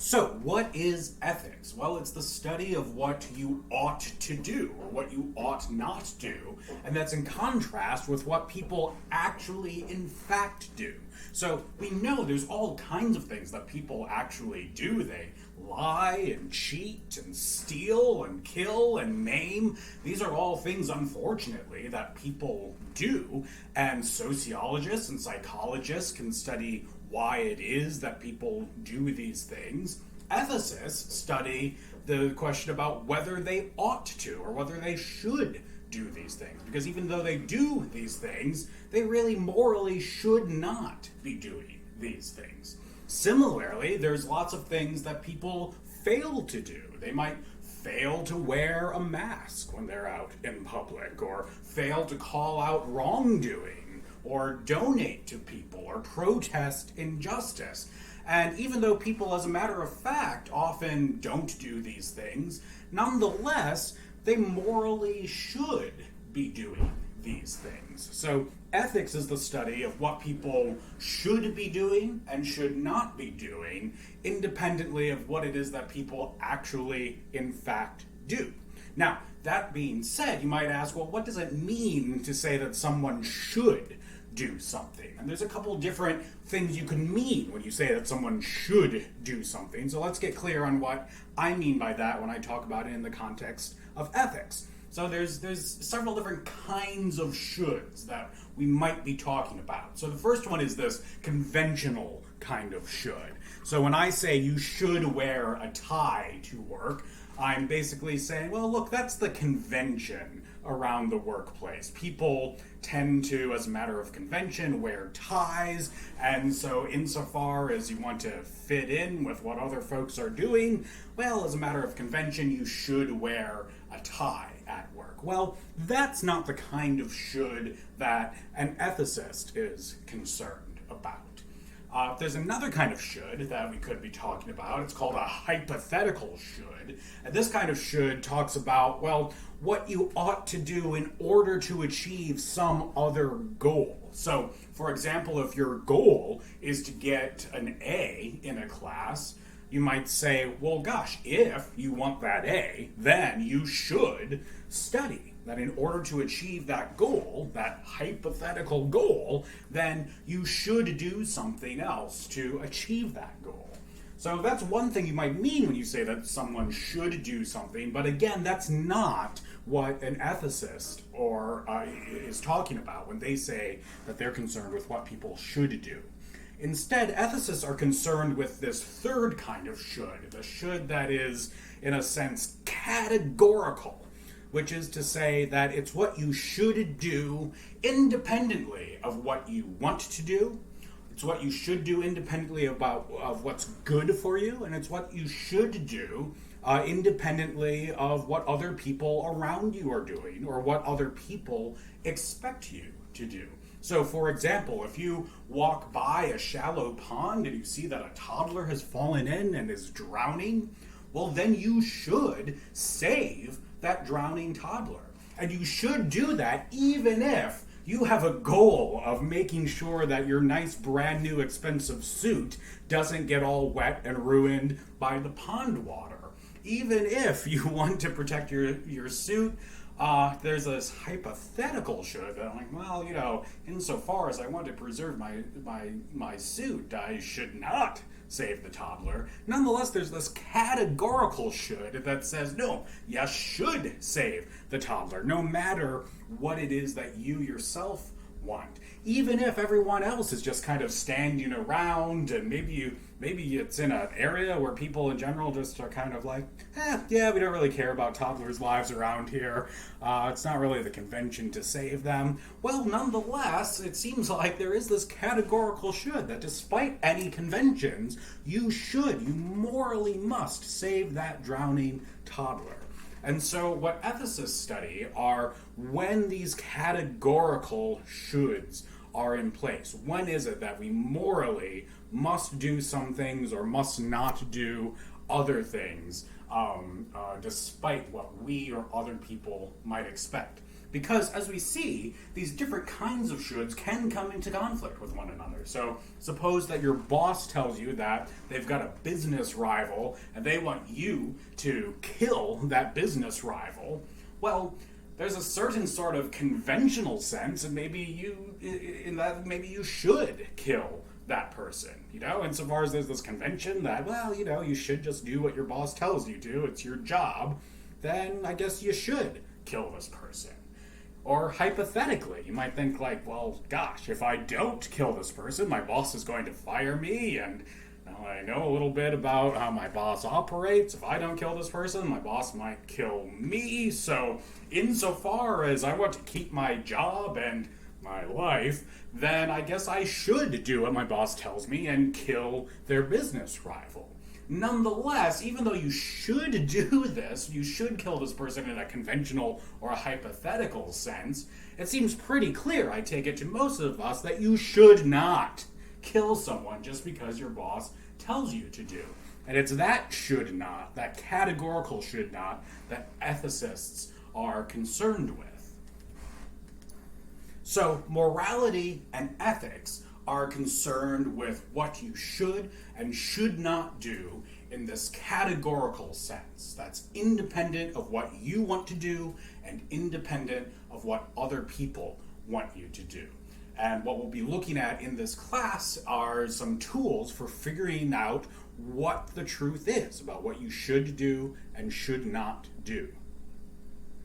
So, what is ethics? Well, it's the study of what you ought to do or what you ought not do, and that's in contrast with what people actually, in fact, do. So, we know there's all kinds of things that people actually do. They lie and cheat and steal and kill and maim. These are all things, unfortunately, that people do, and sociologists and psychologists can study why it is that people do these things. Ethicists study the question about whether they ought to or whether they should do these things. Because even though they do these things, they really morally should not be doing these things. Similarly, there's lots of things that people fail to do. They might fail to wear a mask when they're out in public, or fail to call out wrongdoing, or donate to people, or protest injustice. And even though people, as a matter of fact, often don't do these things, nonetheless, they morally should be doing these things. So ethics is the study of what people should be doing and should not be doing, independently of what it is that people actually, in fact, do. Now, that being said, you might ask, well, what does it mean to say that someone should do something? And there's a couple different things you can mean when you say that someone should do something. So let's get clear on what I mean by that when I talk about it in the context of ethics. So there's several different kinds of shoulds that we might be talking about. So the first one is this conventional kind of should. So when I say you should wear a tie to work, I'm basically saying, well, look, that's the convention around the workplace. People tend to, as a matter of convention, wear ties, and so insofar as you want to fit in with what other folks are doing, well, as a matter of convention, you should wear a tie at work. Well, that's not the kind of should that an ethicist is concerned about. There's another kind of should that we could be talking about. It's called a hypothetical should. And this kind of should talks about, well, what you ought to do in order to achieve some other goal. So, for example, if your goal is to get an A in a class, you might say, well, gosh, if you want that A, then you should study. That in order to achieve that goal, that hypothetical goal, then you should do something else to achieve that goal. So that's one thing you might mean when you say that someone should do something, but again, that's not what an ethicist is talking about when they say that they're concerned with what people should do. Instead, ethicists are concerned with this third kind of should, the should that is, in a sense, categorical, which is to say that it's what you should do independently of what you want to do. It's what you should do independently of what's good for you, and it's what you should do independently of what other people around you are doing or what other people expect you to do. So, for example, if you walk by a shallow pond and you see that a toddler has fallen in and is drowning, well, then you should save that drowning toddler. And you should do that even if you have a goal of making sure that your nice brand new expensive suit doesn't get all wet and ruined by the pond water. Even if you want to protect your suit, there's this hypothetical should that I'm like, well, you know, insofar as I want to preserve my suit, I should not save the toddler. Nonetheless, there's this categorical should that says, no, you should save the toddler, no matter what it is that you yourself want. Even if everyone else is just kind of standing around, and maybe it's in an area where people in general just are kind of like, yeah, we don't really care about toddlers' lives around here. It's not really the convention to save them. Well, nonetheless, it seems like there is this categorical should that despite any conventions, you morally must save that drowning toddler. And so what ethicists study are when these categorical shoulds are in place. When is it that we morally must do some things or must not do other things, despite what we or other people might expect? Because, as we see, these different kinds of shoulds can come into conflict with one another. So, suppose that your boss tells you that they've got a business rival and they want you to kill that business rival. Well, there's a certain sort of conventional sense, and maybe you should kill that person, insofar as there's this convention that, you should just do what your boss tells you to, it's your job, then I guess you should kill this person. Or hypothetically, you might think like, well, gosh, if I don't kill this person, my boss is going to fire me, and I know a little bit about how my boss operates. If I don't kill this person, my boss might kill me. So insofar as I want to keep my job and my life, then I guess I should do what my boss tells me and kill their business rival. Nonetheless, even though you should do this, you should kill this person in a conventional or a hypothetical sense, it seems pretty clear, I take it, to most of us that you should not kill someone just because your boss tells you to do. And it's that should not, that categorical should not, that ethicists are concerned with. So, morality and ethics are concerned with what you should and should not do in this categorical sense that's independent of what you want to do and independent of what other people want you to do. And what we'll be looking at in this class are some tools for figuring out what the truth is about what you should do and should not do.